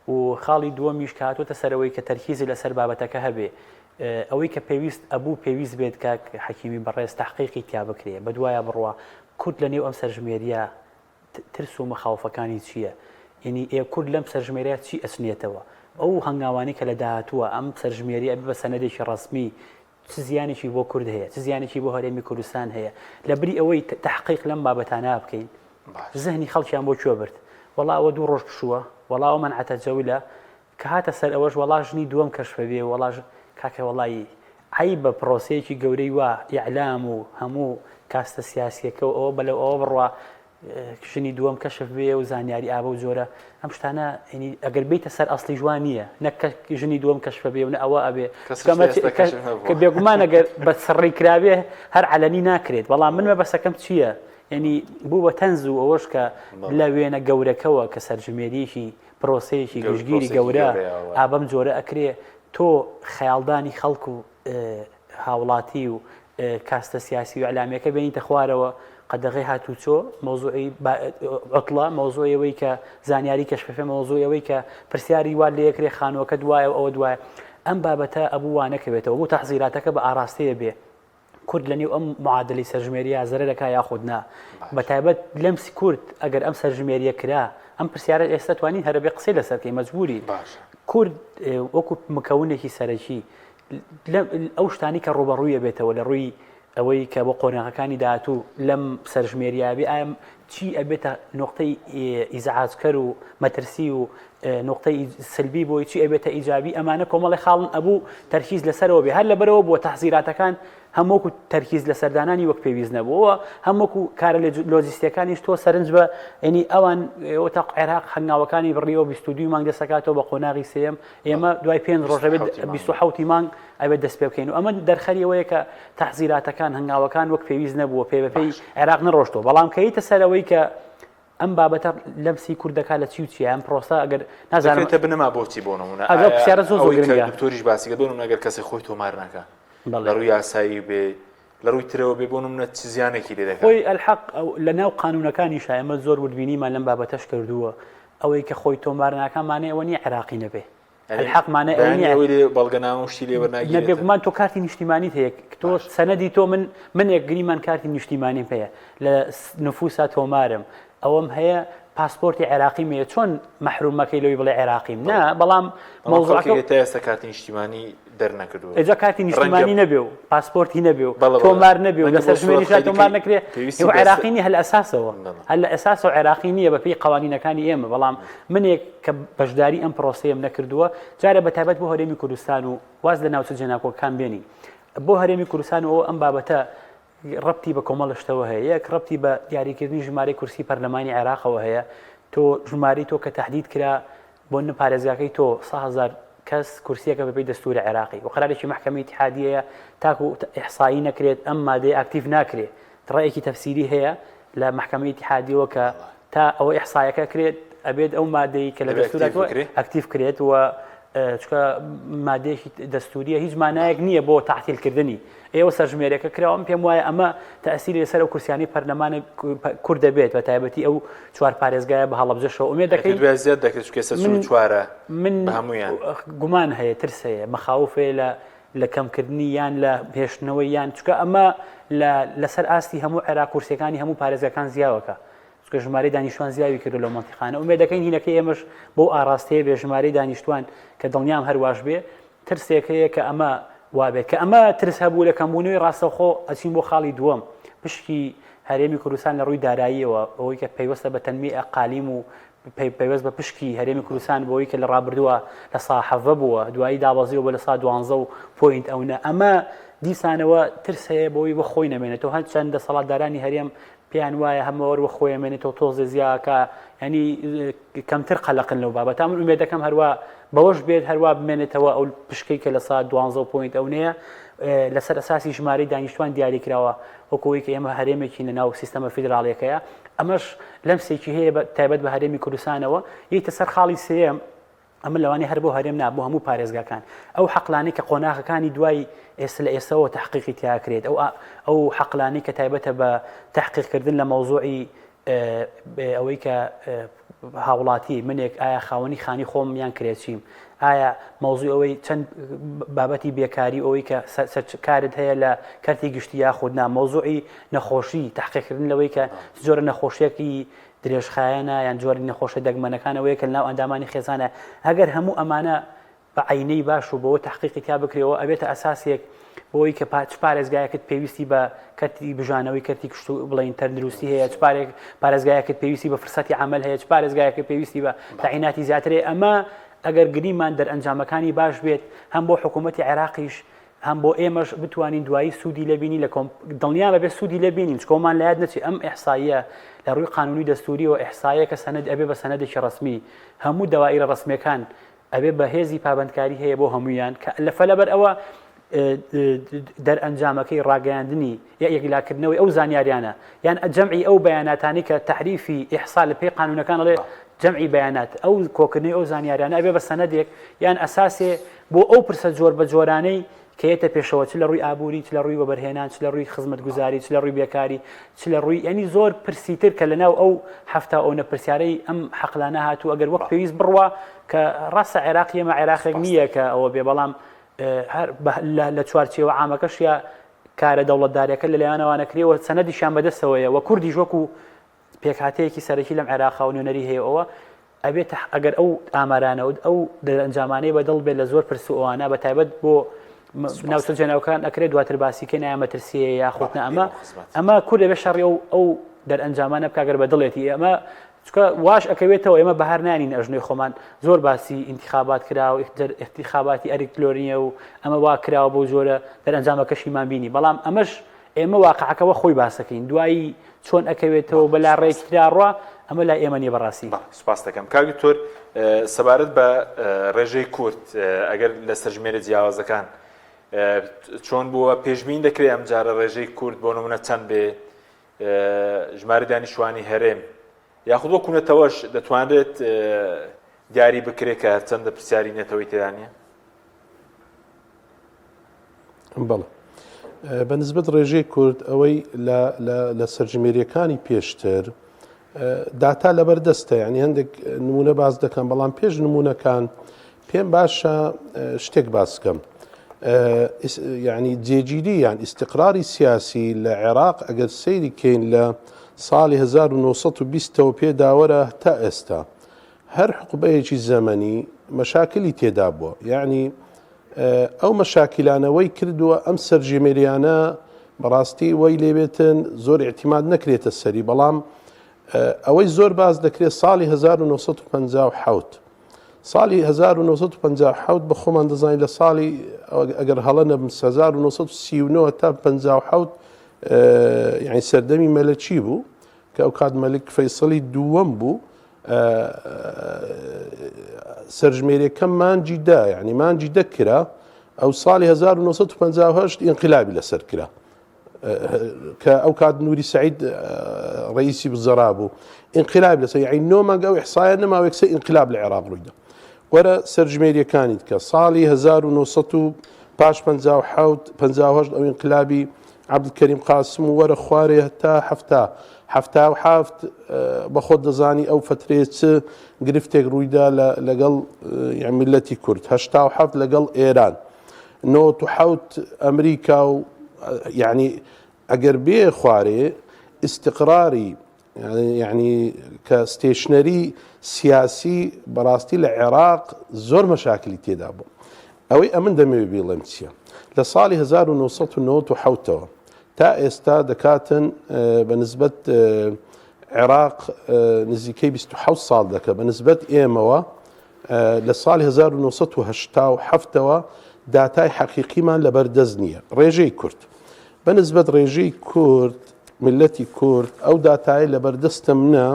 و خاڵی دووەمیش کە هاتوۆتە سەرەوەی کە تەرکیزی لەسەر بابەتەکە هەبێ ئەوەی کە پێویست ئەبوو پێویست بێت کە حەکیمی بەڕێز تحقیقی تیا بکرێ بە دوایە بڕوە کورد لە نێو ئەم سەرژمێریە ترس و مەخاوفەکانی چییە یعنی کورد لەم سەرژمێریە چی ئەچنێتەوە ئەو هەنگاوانی کە لە داهاتووە ئەم سەرژمێریە بە سەنەدێکی ڕسمی چ زیانێکی بۆ کورد هەیە چ زیانێکی بۆ هەرێمی کوردستان هەیە لەبری ئەوەی تحقیق لەم بابەتانە بکەین زەهنی خەڵکیان بۆ کوێ برد وەڵا ئەوە 2 ڕۆژ پشووە وەڵا ئەو منعەتە جەولە کە هاتە سەر ئەوەش وەڵا ژنی دووەم کەشفە بێ وەڵا کاکە وەڵایی عی بە پرۆسەیەکی گەورەی وە ئیعلام و هەموو کاستە سیاسیەکە و ئەوە بەلەو ئەوە بڕوا ژنی دووەم کەشف بێ و زانیاری ئابە و جۆرە ئەم شتانە ئەگەر بیتە سەر ئەسڵی جوان نییە نەک ژنی دووەم کەشفە بێ و نە ئەوە ئەبێ کە بێگومان ئەگەر بە سڕی کرابێ هەر علەنی ناکرێت بەڵام من مەبەسەکەم چییە ینی بوو بە تەنز و ئەوەش کە لە وێنە گەورەکەوە کە سەرژمێریشی پرۆسەیەکی گشتگیری گەورە ئابەم جۆرە ئەکرێ تۆ خەیاڵدانی خەڵک و هاوڵاتی و کاستە سیاسی و ئەلامیەکە بینیتە خوارەوە قەدەغی هاتوچۆ مۆزوعی عوتڵە مۆزوعەوەی کە زانیاری کەشفەفێ مۆزوعەوەی کە پرسیاری وا لە یەکرێ خانووەکە دوایە و ئەوە دوایە ئەم بابەتە ئەبوو وانەکەوێتەوە بۆ تەحزیراتەکە بە ئاراستەیە بێ کورد لە نێو ئەم معادلی سەرژمێریە زەرەرەکە یاخودنا بەتایبەت لەمسی کورد ئەگەر ئەم سەرژمێریە کرا ئەم پرسیارە ئێستا توانین هەرە بێ قسەی لەسەرکەی مەجبوری کورد وەکو مکەونێکی سەرەکی ئەو شتانی کە ڕوبەڕوویە بێتەوە لە ڕووی ئەوەی کە بۆ قۆناغەکانی داهاتوو لەم سەرژمێریابی ئایم چی ئەبێتە نقطەی ئیزعاجکەر و مەترسی و نقطەی سلبی بۆی چی ئەبێتە ئیجابی ئەمانە کۆمەڵی خاڵن ئەبوو تەرکیز لەسەرەوە بێ هەر لەبەرەوە بووە تەحزیراتەکان هەمووکو تەرکیز لە سەردانانی وەک پێویست نەبووەوە هەمووکو کارە لۆجیستیەکانیش تۆ سەرنج بە ینی ئەوان وەتاق عێراق هەنگاوەکانی بڕیەوە 22 مانگ دەسەکاتەوە بە قۆناغی سێم ئێمە دوای 5 ڕۆژەبێت 27 مانگ ئەبێت دەست پێ بکەین و ئەمە دەرخەریەوەیە کە تەحزیراتەکان هەنگاوەکان وەک پێویست نەبووە پێی عێراق نەڕۆشتەوە بەڵام کەیتە سەرەوەی کە ئەم بابەتە لەمسی کوردەکە لە چی و چیە ئەم پرۆسە ئەگەر نازانێتە بنەما بۆچی بۆ نمونە ئەگەر پرسیارە زۆر گرنگە دکتۆریش باسی کە بۆنم ئەگەر کەسی خۆی تۆمار ناکە لە ڕووی یاسایی بێ لە ڕووی ترەوە بێ بۆ نمونە چ زیانێکی لێ دەکات خۆی ئەلحەق لە ناو قانونەکانی ئێمە زۆر وردبینیمان لەم بابەتەش کردووە ئەوەی کە خۆی تۆمار ناکەمانێ ئەوە نیە عێراقی نەبێ الحەقمانە ئەوەی بەڵگەنامە شتی لێ وەرناگیرێت نەبێگومان تۆ کارتی نیشتیمانیت هەیە تۆ سەنەدی تۆ من یەکگریمان کارتی نیشتیمانیم هەیە لە نفوسا تۆمارم ئەوەم هەیە پاسپۆرتی عێراقیم هەیە چۆن مەحرومەکەی لەوەی بڵێ عێراقیم نا بەڵام مۆزوعەکە ئێستا کارتی نیشتیمانی دەرنەکردووە ئێجا کارتی نیشتیمانی نەبێ و پاسپۆرتی نەبێ و تۆمار نەبێ و لە سەرژمێریشا تۆمار نەکرێ ئێوە عێراقی نیە هەل ئەساسەوە هەل لە ئەساسەوە عێراقی نییە بەپێی قوانینەکانی ئێمە بەڵام منێک کە بەشداری ئەم پرۆسەیەم نەکردووە جارە بەتایبەت بۆ هەرێمی کوردستان و واز لە ناوچە جێناکۆکان بێنی بۆ هەرێمی کوردستان و ئەم بابەتە ڕەبتی بە کۆمەڵ شتەوە هەیە یەک ڕەبتی بە دیاریکردنی ژمارەی کورسی پەرلەمانی عێراقەوە هەیە تۆ ژماری تۆ کە تهدید کرا بۆ پارێزگاکەی تۆ 100,000 کەس کورسیەکە بەپێی دەستوری عێراقی و قەرارێکی محکەمەی اتحادیەیە تاکو ئیحسایی نەکرێت ئەم مادەی ئاکتیڤ ناکرێت ڕێیەکی تەفسیری هەیە لە محکەمەی اتحادیەوە کە تا ئەوە ئیحسایەکە کرێت ئەبێت ئەو مادەی کە لە دەستوراتەوە ئاکتیڤ کرێت و چکە مادەیەکی دەستوریە هیچ مانایەک نییە بۆ تاعتیلکردنی ئێوە سەرژمێرەکە کراوە پێم وایە ئەمە تەئسیری لەسەر ئەو کورسیانی پەرلەمانی کورد دەبێت بە تایبەتی ئەو چوار پارێزگایە بە هەڵەبجەشەوە ئومێد دەکەین زیاد دەکرێت کێسە چوارە من هەمویان گومان هەیە ترس هەیە مەخاوفێ لە کەمکردنی یان لە پێشنەوەی یان چکە ئەمە لەسەر ئاستی هەموو عێراق کورسەکانی هەموو پارێزەکان زیاوەکە چکە ژمارەی دانیشتوان زیاوی کردو لەو مەنتیقانە ئومێد دەکەین هینەکەی ئێمەش بۆ ئاراستەیە بێ ژمارەی دانیشتوان کە دڵنیام هەرواش بێ ترسێکەیە کە ئەمە وابێت کە ئەمە ترس هەبوو لە کەمبوونەوەی ڕاستەوخۆ ئەچین بۆ خاڵی دووەم پشکی هەرێمی کوردستان لە ڕووی داراییەوە ئەوەی کە پەیوەستە بە تەنمی ئەقالیم و پەیوەست بە پشکی هەرێمی کوردستان بۆەوەی کە لە ڕابردووە لە ساحەڤە بووە دوایی دابەزیەوە بە لە سا 12 و پۆینت ئەوە ئەمە دیسانەوە ترس هەیە بۆی بە خۆی نەمێنێتەوە هەند چەند دەسەڵاتدارانی هەرێم پێیان وایە هەمەوە بە خۆی ئەمێنێتەوە تۆزە زیاکە ینی کەمتر قەلەقن لەو بابەت تا من ئومێد دەکەم هەروە بەوەش بێت هەروە بمێنێتەوە ئەو پشکەی کە لە سا 12 پۆینت ئەوەیە لەسەر ئەساسی ژمارەی دانیشتوان دیاریکراوە وەکەوەی کە ئێمە هەرێمێکی لە ناو سیستەمە فیدراڵیەکەیە ئەمەش لەمسێکی هەیە تایبەت بە هەرێمی کوردستانەوە یەکتە سەر خاڵی سێم ئەمە لەوانی هەر بۆ هەرێم نابوو هەموو پارێزگاکان ئەو حەقلانەی کە قۆناغەکانی دوای ئێستا لە ئێستەوە تحقیقی تیاکرێت ئەو حەقلانەی کە تایبەتە بە تحقیقکردن لە مەوزوعی ئەوەی کە هاوڵاتی منێک ئایا خاوەنی خانی خۆم یان کرێچیم ئایا مەوزوع ئەوەی چەند بابەتی بێکاری ئەوەی کە کارت هەیە لە کارتی گشتی یاخودنا مەوزوعی نەخۆشی تحقیقکردن لەوەی کە جۆرە نەخۆشیەکی درێژخایەنە یان جۆری نەخۆشە دەگمەنەکانەوەی کە ناو ئەندامانی خێزانە ئەگەر هەموو ئەمانە بە عینەی باش و بەوە تحقیقی تا بکرێەوە ئەبێتە ئەساسێک بۆی کە پارێزگایەکەت پێویستی بە کەرتی بژانەوەی کەرتی کشت و بڵین تەندروستی هەیە پارێزگایەکەت پێویستی بە فرسەتی عمل هەیە پارێزگایەکە پێویستی بە تاعیناتی زیاترێ ئەمە ئەگەر گریمان دەرئەنجامەکانی باش بێت هەم بۆ حکوومەتی عێراقیش هەم بۆ ئێمەش بتوانین دوایی سوودی لەبینی لە دڵنیا بەبێ سوودی لەبینین چکۆمان لە یاد نەچێت ئەم ئیحساییە لە ڕووی قانونی دەستوریەوە ئیحساییە کە سەنەد ئەبێ بە سەنەدێکی ڕسمی هەموو دەوائرە ڕسمیەکان ئەبێ بە هێزی پابندکاری هەیە بۆ هەمویان کە لەبەر ئەوە دەرئەنجامەکەی ڕاگەیاندنی یا یەکلاکردنەوەی ئەو زانیاریانە یان جەمعی ئەو بەیاناتانی کە تحریفی ئیحسا لە پێی قانونەکان ئەڵێ جەمعی بەیانات ئەو کۆکردنی ئەو زانیاریانە ئەبێ بە سەنەدێک یان ئەساسێ بۆ ئەو پرسە جۆر بە جۆرانەی کەیتە پێشەوە چ لە ڕووی ئابووری چ لە ڕووی وەبەرهێنان چ لە ڕووی خزمەتگوزاری چ لە ڕووی بێکاری چ لە ڕووی ینی زۆر پرسیتر کە لەناو ئەو هەفتە ئەو نەپرسیارەی ئەم حەقلانە هاتوو ئەگەر وەک پێویست بڕوە کە ڕاستە عێراقی ئێمە عێراقێک نییە کە ئەوە بێ بەڵام لە چوارچێوە عامەکەش یا کارە دەوڵەتدارەکە لە لایەنەوانەکرێەوە سەنەدیشان بەدەستەوەیە وە کوردیش وەکو پێکهاتەیەکی سەرەکی لەم عێراقا و نوێنەری هەیە ئەوە ئەبێت ئەگەر ئەو ئامارانە ئەو دەرئەنجامانەی بەدڵ بێت لە زۆر پرس و ئەوانە بە تایبەت بۆ ناوچە جێناوەکان ئەکرێت دواتر باسیکە نایە مەترسیە یاخودنە ئەمە کورد دەبێت شەڕی ئەو دەرئەنجامانە بکەگەر بەدڵێتی ئەمە چکە واش ئەکەوێتەوە ئێمە بەهار نانین ئەژنۆی خۆمان زۆر باسی انتخابات کرا و انتخاباتی ئەلکترۆنیە و ئەمە وا کراوە بۆ جۆرە دەرئەنجامەکەشیمان بینی بەڵام ئەمەش ئێمە واقعەکەەوە خۆی باسەکەین دوایی چۆن ئەکەوێتەوە بەلا ڕێکرا ڕوا ئەمە لا ئێمە نیە بەڕاستی سپاس دەکەم کاگی تۆر سەبارەت بە ڕێژەی کورد ئەگەر لە سەرژمێرە جیاوازەکان چۆن بووە پێشبین دەکرێت ئەم جارە ڕێژەی کورد بۆ نمونە چەند بێ ژمارە دانیشتوانی هەرێم یاخود وەکوونەتەوەش دەتوانرێت دیاری بکرێت کە چەندە پرسیاری نێتەوەی تێدانە؟ بەڵێ بەنسبەت ڕێژەی کورد ئەوەی لە سەرژمێریەکانی پێشتر داتا لەبەردەستە یعنی هەندێک نمونە باز دەکەم بەڵام پێش نمونونەکان پێم باشە شتێک باسکەم یعنی جێگیری یان ئیستقراری سیاسی لە عێراق ئەگەر سەیری کەین لە ساڵی 1920ەوە پێداوەرە تا ئێستا هەر حقوبەیەکی زەمەنی مەشاکلی تێدا بووە یعنی ئەو مەشاکلانەوەی کردووە ئەم سەرژمێریانە بەڕاستی وەی لێبێتن زۆر اعتیماد نەکرێتە سەری بەڵام ئەوەی زۆر باز دەکرێت ساڵی 1957 ساڵی 1957 بە خۆمان دەزانین لە ساڵی ئەگەر هەڵە نەبم 1939 تا 57 یعنی سەردەمی مەلەکی بوو کە ئەو کات مەلک فەیسەڵی دووەم بوو سەرژمێریەکەم مانجی دا یعنی مانجی دەکرا ئەو ساڵی 1958 ئینقلابی لەسەر کرا کە ئەو کات نوری سعید ڕئیسی بزەرا بوو ئینقلاب لەسەر یعنی 9 مانگە ئەو ئیحسایە نەماوە یەکسەر ئینقلاب لە عێراق ڕوویدا وەرە سەرژمێریەکانی کە ساڵی 1957 ئەو ئینقلابی عەبدولکەریم قاسم و وەرە خوارێ هەتا هەفتا بەخۆت دەزانی ئەو فترەیە چ گرفتێک ڕوویدا لەگەڵ میلەتی کورد 87 لەگەڵ ئێران 97 ئەمریکا و یعنی ئەگەر بێ خوارێ استقراری یعنی کە ستێشنەری سیاسی بەڕاستی لە عێراق زۆر مەشاکلی تێدا بوو ئەوەی ئەمن دەمەوێت بڵێم چییە لە ساڵی 1997ەوە تا ئێستا دەکاتن بە نسبەت عێراق نزیکەی 27 ساڵ دەکە بە نسبەت ئێمەوە لە ساڵی 1970ەوە داتای حەقیقیمان لەبەردەست نییە ڕێژەی کورد بە نسبەت ڕێژەی کورد ملەتی کورد ئەو داتای لەبەردەستە منە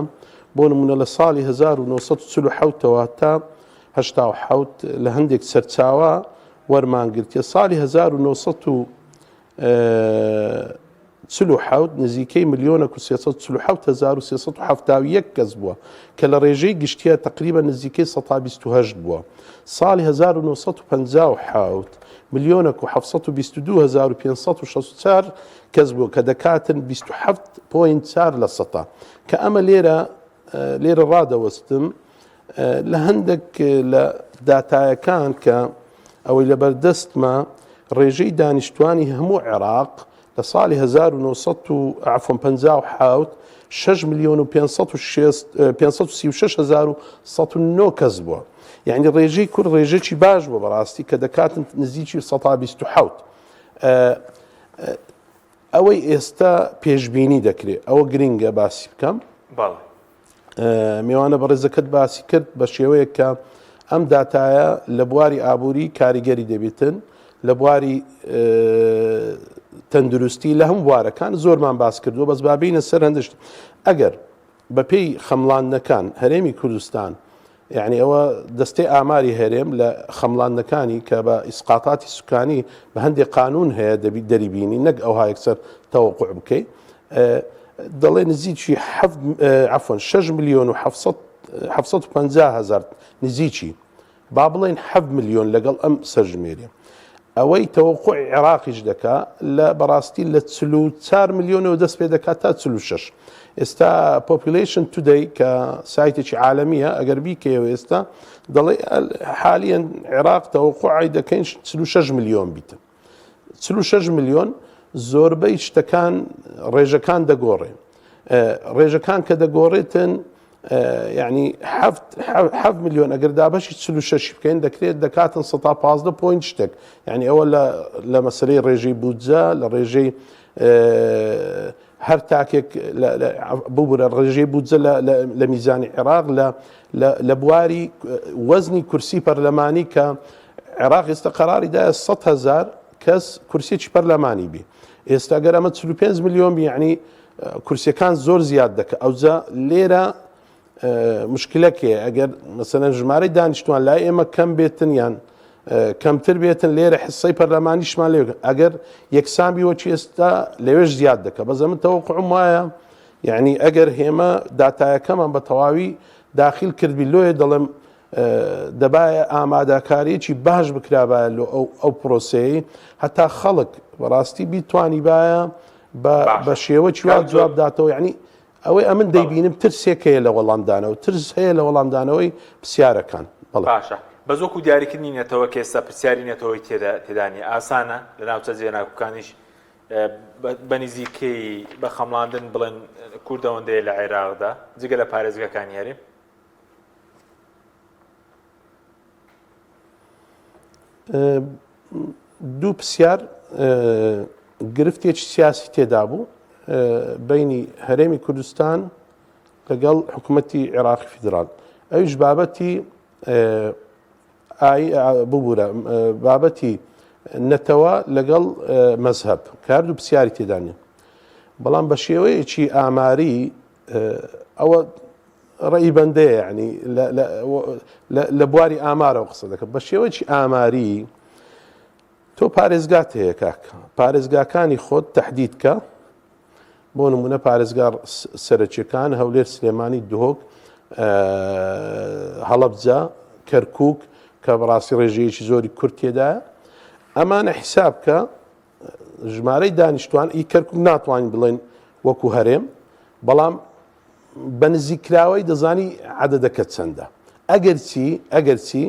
بۆ نمونە لە ساڵی 1940ەوە تا 1970 لە هەندێک سەرچاوە وەرمانگرتیە ساڵی 1940 نزیکەی 1,347,371 کەس بووە کە لە ڕێژەی گشتیە تقریبا نزیکەی 128 بووە ساڵی 1950 1,722,564 کەس بوو کە دەکاتن 27.4 لە سەتا کە ئەمە لێرە ڕادەوەستم لە هەندێک لە داتایەکان کە ئەوەی لەبەردەستمە ڕێژەی دانیشتوانی هەموو عێراق لە ساڵی 1950 6,536,109 کەس بووە یعنی ڕێژەی کورد ڕێژەی باش بووە بەڕاستی کە دەکاتن نزیکی 127 ئەوەی ئێستا پێشبینی دەکرێت ئەوە گرنگە باسی بکەم میوانە بەڕێزەکەت باسی کرد بە شێوەیە کە ئەم داتایە لە بواری ئابووری کاریگەری دەبێتن لە بواری تەندروستی لە هەم بوارەکان زۆرمان باس کردووە بەس بابینە سەر هەندشت ئەگەر بەپێی خەمڵاندنەکان هەرێمی کوردستان یعنی ئەوە دەستەی ئاماری هەرێم لە خەمڵاندنەکانی کە بە ئیسقاتاتی سوکانی بە هەندێک قانون هەیە دەبی دەریبینی نەک ئەوها یەکسەر تەوەقوع بکەیت دەڵێ نزیکی 6,750,000 نزیکی با بڵێن 7 ملیۆن لەگەڵ ئەم سەرژمێریە ئەوەی تەوەقوع عێراقیش دەکا لە بەڕاستی لە 44 ملیۆنەوە دەست پێ دەکات تا 46 ئێستا پۆپولیشن تودەی کە سایتێکی عالەمیە ئەگەر بیکەوە ئێستا دەڵێ حالیان عێراق تەوەقوعی دەکەین 46 ملیۆن بیتە 46 ملیۆن زۆربەی شتەکان ڕێژەکان دەگۆڕێن ڕێژەکان کە دەگۆڕێتن یعنی 7 ملیۆن ئەگەر دابەشی 46 بکەین دەکرێت دەکاتن 115 پوینت شتێک یعنی ئەوە لە مەسەلەی ڕێژەی بودجە لە ڕێژەی هەر تاکێک ببورە ڕێژەی بودجە لە میزانی عێراق لە بواری وەزنی کورسی پەرلەمانی کە عێراق ئێستا قەراریدایە 100,000 کەس کورسێکی پەرلەمانی بی ئێستا گەر ئەمە 45 ملیۆن بی یعنی کورسیەکان زۆر زیاد دەکە ئەوجا لێرە مشکلەکێ ئەگەر مەسەلەن ژمارەی دانیشتوان لای ئێمە کەم بێتن یان کەمتر بێتن لێرە حسەی پەرلەمانیشمان لێ ئەگەر یەکسان بیوەچی ئێستا لەوێش زیاد دەکە بەزە من تەوەقوعم وایە یعنی ئەگەر هێمە داتایەکەمان بە تەواوی داخل کردبی لۆیە دەڵێم دەبایە ئامادەکاریەکی باش بکرابایە لە ئەو پرۆسەیە هەتا خەڵک بەڕاستی بیتوانی باە بە شێوەی وا جواب داتەوە یعنی ئەوەی ئەمن دەیبینم ترسێک هەیە لە وەڵامدانەوە ترس هەیە لە وەڵامدانەوەی پرسیارەکان باشە بە زۆکو دیاریکردنی نێتەوە کە ئێستا پرسیاری نێتەوەی تێدانی ئاسانە لە ناوچە جێناکوکانیش بە نزیکەی بە خەمڵاندن بڵێن کوردەوەندەیە لە عێراقدا جگە لە پارێزگاکانی هەرێم دوو پرسیار گرفتێکی سیاسی تێدا بوو بینی هەرێمی کوردستان لەگەڵ حکوومەتی عێراقی فیدرال ئەویش بابەتی ببوورە بابەتی نەتەوە لەگەڵ مەزهەب کاردوو پرسیاری تێدانە بەڵام بە شێوەیەکی ئاماری ئەوە ڕێی بەندەیە یعنی لە بواری ئامارەوە قسە دەکەم بە شێوەیەکی ئاماری تۆ پارێزگات هەیە کاک پارێزگاکانی خۆت تەحدید کە بۆ نمونە پارێزگار سەرەکیەکان هەولێر سلێمانی دهۆک هەڵەبجە کەرکک کە بەڕاستی ڕێژەیەکی زۆری کورت تێدایە ئەمانە حیسابکە ژمارەی دانیشتوان ئی کەرکک ناتوانین بڵێن وەکو هەرێم بەڵام بە نزیکراوەی دەزانی عەدەدەکە چەندە ئەگەر چی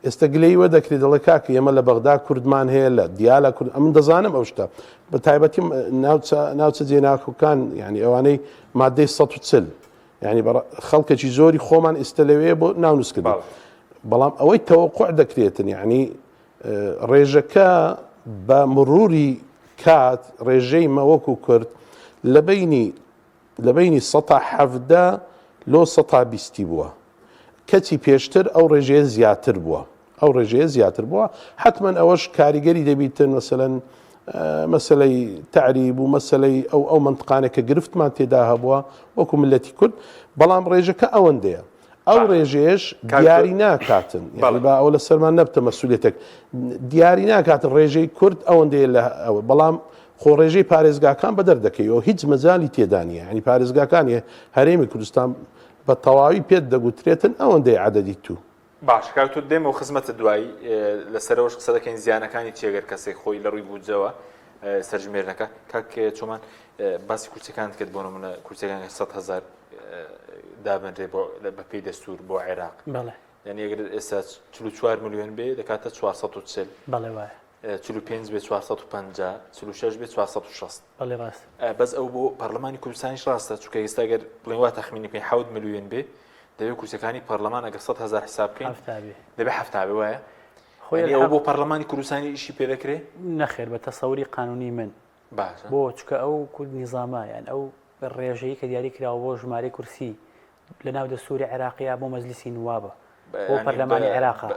ئێستا گلەیوە دەکرێت دەڵێ کاکە ئێمە لە بەغدا کوردمان هەیە لە دیالە کورد ئەمن دەزانم ئەو شتە بە تایبەتی ناوچە جێناکۆکان ینی ئەوانەی مادەی 140 ینی خەڵکێکی زۆری خۆمان ئێستا لەوەیە بۆ ناونووسکردن بەڵام ئەوەی تەوەقوع دەکرێتن یعنی ڕێژەکە بە مروری کات ڕێژەی مەوەکو کورد لە بینی 170 لۆ 120 بووە کەچی پێشتر ئەو ڕێژەیە زیاتر بووە حتمما ئەوەش کاریگەری دەبیتن مەسەلەی تعریب و مەسەلەی ئەو منطقانێکە گرفتمان تێدا هەبووە وەکو ملەتی کورد بەڵام ڕێژەکە ئەوەندەیە ئەو ڕێژەیەش دیاری ناکاتن با ئەو لە سەرمان نەبتە مەسئولیەتێک دیاری ناکاتن ڕێژەی کورد ئەوەندەیە لە ئەوە بەڵام خۆ ڕێژەی پارێزگاکان بە دەردەکەیەوە هیچ مەجالی تێدا نیە ینی پارێزگاکانی هەرێمی کوردستان بە تەواوی پێت دەگوترێتن ئەوەندەی عەدەدی تو باش کاکتۆ دێمەوە خزمەتە دوایی لەسەرەوەش قسە دەکەین زیانەکانی چێگەر کەسێک خۆی لە ڕووی بودجەوە سەرژمێرنەکە کاک چۆمان باسی کورسەکانت کرد بۆ نمونە کورسەکان 100,000 دابنرێ بە پێی دەستور بۆ عێراق یعنی ئەگەر ئێستا 44 ملیۆن بێ دەکاتە 440 45 بێ 450 46 بێ 460 بەس ئەو بۆ پەرلەمانی کوردستانیش ڕاستە چونکە ئێستا ئەگەر بڵێن وا تەخمینی پێی 7 ملیۆن بێ دەبێت کورسەکانی پەرلەمان ئەگەر 100,000 حساب بکەین دەبێت 70 وایە ئەو بۆ پەرلەمانی کوردستانی ئیشی پێ دەکرێت نەخێر بە تەسەوری قانونی من بۆ چکە ئەو کورد نیزامە یان ئەو ڕێژەیە کە دیاری کراوە بۆ ژمارەی کورسی لە ناو دەستوری عێراقیە بۆ مەجلیسی نوابە بۆ پەرلەمانی عێراقا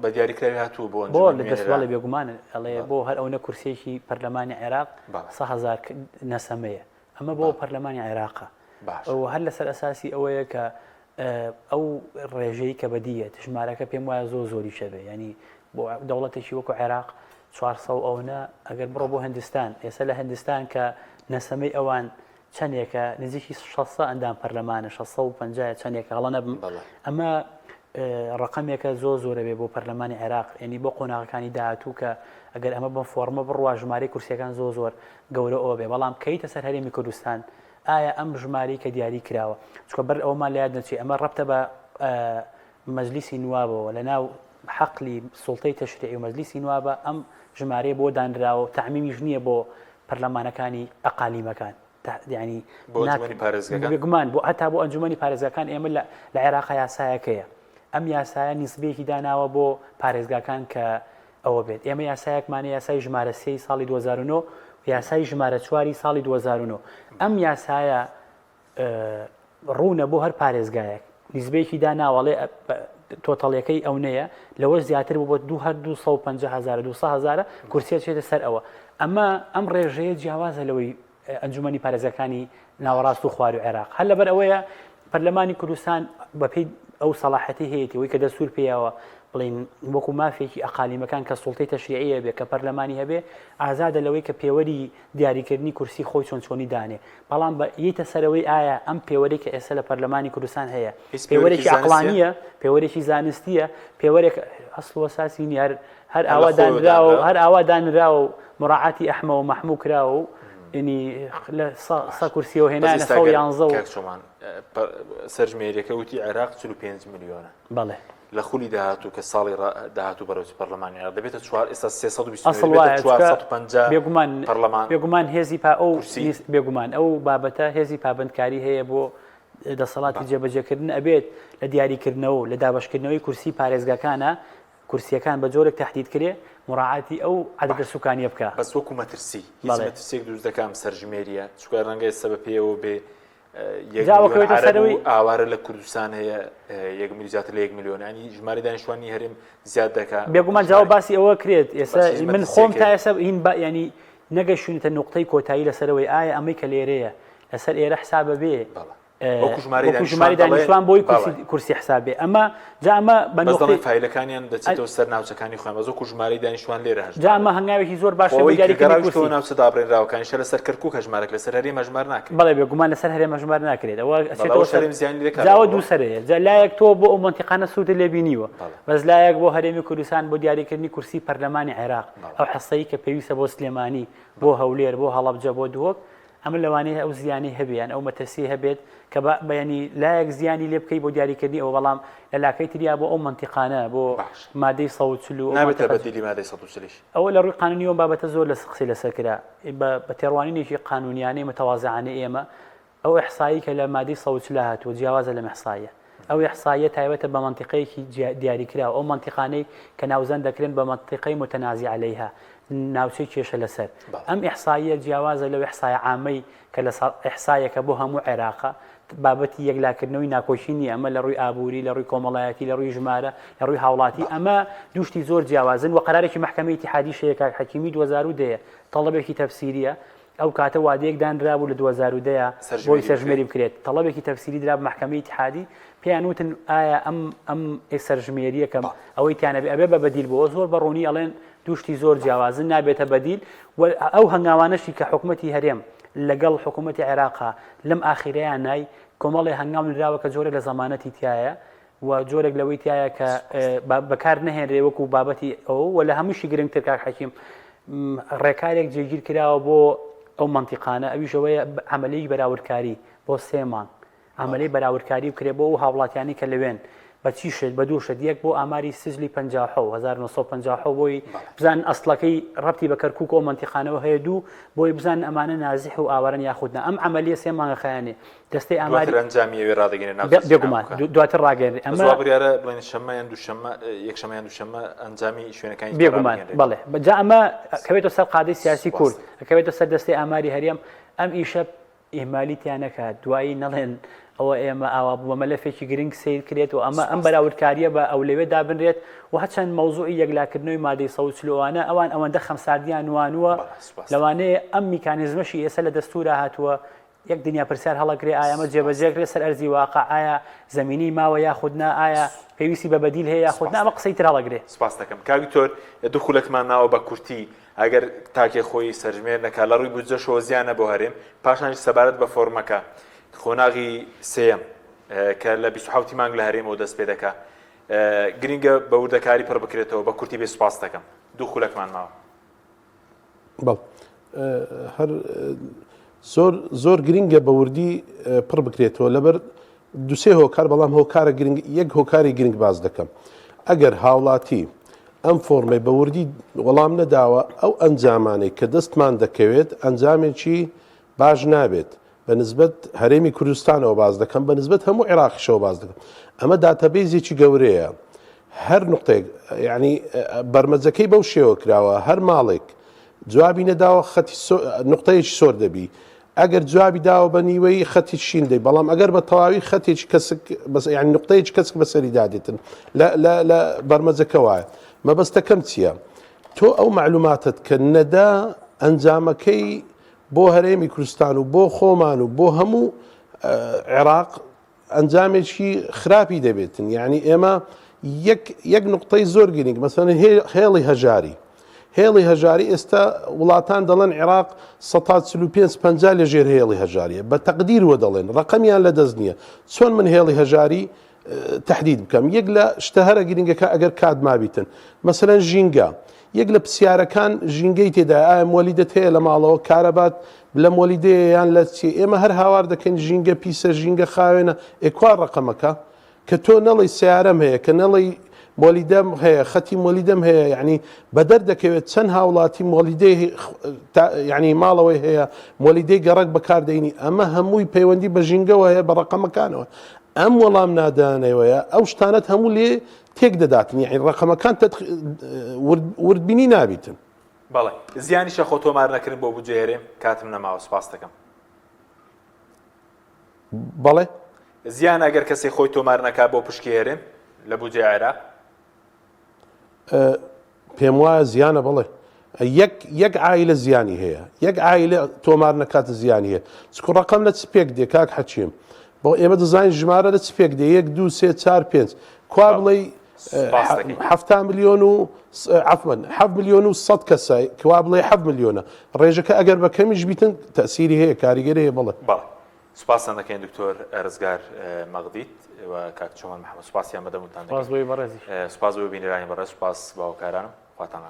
بە دیاریکراوی هاتووە بۆ لە دەستوڵی بێگومان ئەڵێ بۆ هەر ئەو نەکورسێکی پەرلەمانی عێراق 100,000 نەسەمەیە ئەمە بۆ پەرلەمانی عێراقا ئەو هەر لەسەر ئەساسی ئەوەیە کە ئەو ڕێژەی کە بەدیە ژمارەکە پێم وایە زۆری شەبێ ینی بۆ دەوڵەتێکی وەکو عێراق 400 ئەوە ئەگەر بڕۆ بۆ هەندستان ئێستا لە هەندستان کە نەسەمەی ئەوان چەندێکە نزیکی 600 ئەندام پەرلەمانە 650 چەندێکە هەڵە نەبم ئەمە ڕقمێکە زۆرە بێ بۆ پەرلەمانی عێراق ینی بۆ قۆناغەکانی داهاتوو کە ئەگەر ئەمە بە فۆرمە بڕوا ژمارەی کورسیەکان زۆر گەورە ئەوە بێ بەڵام کەیتە سەر هەرێمی کوردستان ئایا ئەم ژمارەی کە دیاری کراوە چکە بەر ئەومان لە یاد نەچێت ئەمە ڕەبتە بە مەجلیسی نوابەوە لە ناو حەقلی سوڵتەی تەشریعی و مەجلیسی نوابە ئەم ژمارەیە بۆ دانراوە و تەعمیمیش نییە بۆ پەرلەمانەکانی ئەقالیمەکان ینی بێگومان بۆ هەتا بۆ ئەنجومەنی پارێزگاکان ئێمە لە عێراق یاسایەکەیە ئەم یاسایە نیسبەیەکی داناوە بۆ پارێزگاکان کە ئەوە بێت ئێمە یاسایەکمانە یاسای ژمارە 3 ساڵی 2009 یاسای ژمارە 4 ساڵی 2009 ئەم یاسایە ڕوونە بۆ هەر پارێزگایەک نیسبەیەکی داناوەڵێ تۆتەڵیەکەی ئەو نەیە لەوە زیاتر بۆ 250,000 کورسیە چێتە سەر ئەوە ئەم ڕێژەیە جیاوازە لەوەی ئەنجومەنی پارێزەکانی ناوەڕاست و خوار و عێراق هەر لەبەر ئەوەیە پەرلەمانی کوردستان بەپێی ئەو سەلاحەتی هەیەی وەی کە دەستور پێیاوە بڵین وەکو مافێکی ئەقالیمەکان کە سوڵتەی تەشریعیە بێ کە پەرلەمانی هەبێ ئازادە لەوەی کە پێوەری دیاریکردنی کورسی خۆی چۆنی دانێ بەڵام بە یەتە سەرەوەی ئایا ئەم پێوەرێک کە ئێستا لە پەرلەمانی کوردستان هەیە پێوەرێکی عەقلانیە پێوەرێکی زانستیە پێوەرێک ئەسڵ و ئەساسی نیە هەر ئاوا دانراوە و مراعاتی ئەحمە و مەحموو کراوە و ینی لە سە کورسیەوە هێنانە 111 سەرژمێریەکە وتی عێراق 45 ملیۆنە بەڵێ لە خولی داهاتوو کە ساڵی داهاتوو بەرەوتی پەرلەمانی عێراق دەبێتە 420 بێگومان هێزی بێگومان ئەو بابەتە هێزی پابندکاری هەیە بۆ دەسەڵاتی جێبەجێکردن ئەبێت لە دیاریکردنەوە و لە دابەشکردنەوەی کورسی پارێزگاکانە کورسیەکان بە جۆرێک تهدید کرێ مراعاتی ئەو عەدەدە سوکانیە بکە بەس وەکو مەترسی هیچ مەترسێک دروست دەکەم سەرژمێریە چونکە ڕەنگە ئێستا بەپێیەوە بێ ئاوارە لە کوردستان هەیە 1 زیاتر لە 1 ملیۆن ینی ژمارە دانیشتوانی هەرێم زیاد دەکات بێگومان جاواب باسی ئەوە کرێت ئێستا من خۆم تا ئێستا هین ینی نەگەشتونیتە نقطەی کۆتایی لەسەرەوەی ئایا ئەمەی کە لێرەیە لەسەر ئێرە حسابە بێ ژماری دانیشتوان بۆی کورسی حسابێ ئەمە جا ئەمە بەڵێ فایلەکانیان دەچێتەوە سەر ناوچەکانی خۆیان بەزۆ ژمارەی دانیشتوان لێرە هەژ جا ئەمە هەنگاوێکی زۆر باشە بۆ دیاریکردنی کورسی ناوچە دابڕێنراوەکانی شە لەسەر کەرکووک هەژمارەك لەسەر هەرێمە ژمار ناکرێت بەڵێ بێگومان لەسەر هەرێمە ژمار ناکرێت ئەوە هەرێم زیانی دەکات جاوە دوو سەرەیە جا لایەک تۆ بۆ ئەو منتیقانە سوودە لێبینیوە بەس لایەک بۆ هەرێمی کوردستان بۆ دیاریکردنی کورسی پەرلەمانی عێراق ئەو حەسەیە کە پێویستە بۆ سلێمانی بۆ هەولێر بۆ هەڵەبجە بۆ دووەک ئەمە لەوانەیە ئەو زیانی هەبیان ئەو مەترسی هەبێت کە بەینی لایەک زیانی لێ بکەی بۆ دیاریکردنی ئەوە بەڵام لە لاکەی تریا بۆ ئەو منتیقانە بۆ مادەی 140 ئەوە لە ڕووی قانونیەوە بابەتە زۆر لە قسەی لەسەر کرا بە تێڕوانینێکی قانونیانەی متەوازەعانەی ئێمە ئەو ئیحسایی کە لە مادەی 140 هاتووە جیاوازە لەم ئیحسایە ئەو ئیحسایە تایبەتە بە منتیقەیەکی دیاریکراوە ئەو منتیقانەی کە ناوزەن دەکرێن بە منتیقەی متەنازی عەلەیها ناوچەی کێشە لەسەر ئەم ئیحسایە جیاوازە لەو ئیحسایە عامەی کە لە ئیحسایەکە بۆ هەموو عێراقە بابەتی یەکلاکردنەوەی ناکۆشی نیە ئەمە لە ڕووی ئابووری لە ڕووی کۆمەڵایەتی لە ڕووی ژمارە لە ڕووی هاوڵاتی ئەمە دوشتی زۆر جیاوازن و قەرارێکی محکەمەی ئیتیحادی شەیەکە حەکیمی 2010 تەڵەبێکی تەفسیریە ئەو کاتە وادەیەک دانرابوو لە 2010 بۆی سەرژمێری بکرێت تەڵەبێکی تەفسیری درا بە محکەمەی ئیتیحادی پێیان وتن ئایا ئەم سەرژمێریەکەم ئەوەی تیانەبێ ئەبێ بە بەدیل بۆ زۆر بەڕوونی ئەڵێن دوشتی زۆر جیاوازن نابێتە بەدیل ئەو هەنگاوانەشی کە حکوومەتی هەرێم لەگەڵ حکوومەتی عێراقا لەم ئاخیرەیان نای کۆمەڵی هەنگام نراوە کە جۆرێک لە زەمانەتی تایە و جۆرێک لەوەی تایە کە بەکار نەهێنرێ وەکو بابەتی ئەو و لە هەمووشی گرنگتر کاک حەکیم ڕێکارێک جێگیر کراوە بۆ ئەو منتیقانە ئەویشەوەیە عەمەلەی بەراوردکاری بۆ 3 مانگ عملی بەراوردکاری بکرێ بۆ ئەو هاوڵاتیانی کە لەوێن بە چی شێت بە دوو شت یەک بۆ ئاماری سجلی 1950 بۆی بزان ئەسڵەکەی ڕەبتی بە کەرکووک و منتیقانەوە هەیە دوو بۆی بزان ئەمانە نازیح و ئاوەرن یاخودنا ئەم عملیە 3 مانگە خەیانێ دەستەی ئاماری ئەنجامیەوە ڕادەگەێنێ بێگومان دواتر ڕاگەێنێ ئەمە بڕیارە بڵێن شەمەیان دووشەمە یەکشەمەیان دووشەمە ئەنجامی شوێنەکانی بێگومان بەڵێ بەجا ئەمە کەوێتە سەر قادەی سیاسی کورد کەوێتە سەر دەستەی ئاماری هەرێم ئەم ئیشە ئیهمالی تیانەکات دوایی نەڵێن ئەوە ئێمە ئاوا بووە مەلەفێکی گرنگ سیر کرێت و ئەم بەراوردکاریە بە ئەو لەوێ دابنرێت و هەچەند مەوزوعی یەکلاکردنەوەی مادەی 140 ئەوەندە خەمساردیان وانووە لەوانەیە ئەم میکانیزمەشی ئێستا لە دەستورە هاتووە یەک دنیا پرسیار هەڵەگرێ ئایا ئەمە جێبەجێکرێت سەر ئەرزی واقع ئایا زەمینی ماوە یاخودنا ئایا پێویستی بە بەدیل هەیە یاخودنا ئەمە قسەی تر هەڵەگرێ سپاس دەکەم کاوی تۆر دوو خولەکمان ناوە بە کورتی ئەگەر تاکێ خۆی سەرژمێر نەکا لە ڕووی بودجەشەوە زیانە بۆ هەرێم پاشانش سەبارەت بە فۆرمەکە خۆناغی سێم کە لە 27 مانگ لە هەرێمەوە دەست پێ دەکا گرینگە بە وردەکاری پڕ بکرێتەوە بە کورتی بێ سوپاس دەکەم دوو خولەکمان ماوە بەڵ هەر زۆر گرینگە بە وردی پڕ بکرێتەوە لەبەر دوسێ هۆکار بەڵام هۆکارە گرنگ یەک هۆکاری گرنگ باز دەکەم ئەگەر هاوڵاتی ئەم فۆرمەی بە وردی وەڵام نەداوە ئەو ئەنجامانەی کە دەستمان دەکەوێت ئەنجامێکی باش نابێت بە نسبەت هەرێمی کوردستانەوە باز دەکەم بە نسبەت هەموو عێراقیشەوە باز دەکەم ئەمە داتەبێزێکی گەورەیە هەر نقطەیەک یعنی بەرمەجەکەی بەو شێوە کراوە هەر ماڵێک جوابی نەداوە خەتی نقطەیەکی سۆر دەبی ئەگەر جوابی داوە بە نیوەی خەتی شین دەی بەڵام ئەگەر بە تەواوی خەتێکی کەسک یعنی نقطەیەکی کەسک بەسەری دادێتن لە بەرمەجەکە وایە مەبەستەکەم چییە تۆ ئەو معلوماتت کە نەدا ئەنجامەکەی بۆ هەرێمی کوردستان و بۆ خۆمان و بۆ هەموو عێراق ئەنجامێکی خراپی دەبێتن یعنی ئێمە یەک نقطەی زۆر گرنگ مەسەڵەن هێڵی هەژاری ئێستا وڵاتان دەڵێن عێراق 145 لە ژێر هێڵی هەژاریە بە تەقدیروە دەڵێن ڕقەمیان لە دەست نییە چۆن من هێڵی هەژاری تهدید بکەم یەک لە شتە هەرە گرنگەکە ئەگەر کات مابیتن مەسەڵەن ژینگە یەک لە پرسیارەکان ژینگەی تێدا ئایا مۆلیدەت هەیە لە ماڵەوە کارەبات لە مۆلیدەیەیان لە چی ئێمە هەر هاوار دەکەین ژینگە پیسە ژینگە خاوێنە ئێکوار ڕقەمەکە کە تۆ نەڵی سیارەم هەیە کە نەڵی مۆلیدەم هەیە خەتی مۆلیدەم هەیە یعنی بەدەر دەکەوێت چەند هاوڵاتی مۆلیدەی یعنی ماڵەوەی هەیە مۆلیدەی گەڕک بەکاردەینی ئەمە هەمووی پەیوەندی بە ژینگەوە هەیە بە ڕقەمەکانەوە ئەم وەڵام نادانەوەیە ئەو شتانەت هەموو لێ تێک دەداتن یعنی ڕقەمەکان وردبینی نابیتن بەڵێ زیانیشە خۆ تۆمار نەکردن بۆ بودجێ هەرێم کاتم نەماوە سوپاس دەکەم بەڵێ زیان ئەگەر کەسێک خۆی تۆمار نەکا بۆ پشکی هەرێم لە بودجێ عێراق پێم وایە زیانە بڵێ یەک عایلە زیانی هەیە یەک عایلە تۆمار نەکاتە زیانی هەیە چکو ڕقەم لە چ پێک دێ کاک حەچیم بۆ ئێمە دەزانین ژمارە لە چ پێک دێ 1 2 3 4 5 کوا بڵێ سپاس دەکەین. 7 ملیۆن و عفوان 7 ملیۆن و 100 کەسای کوا بڵێ 7 ملیۆنە ڕێژەکە ئەگەر بە کەمیش بیتن تەسیری هەیە کاریگەری هەیە بڵێ بەڵێ سوپاسان دەکەین دکتۆر ڕزگار مەغدیت و کاک چۆمان محەممەد سوپاسیان بەدەمتان باز بۆی بەڕێزی سوپاس بۆ بینیرانی بەڕێز سوپاس باوکارانم خواتان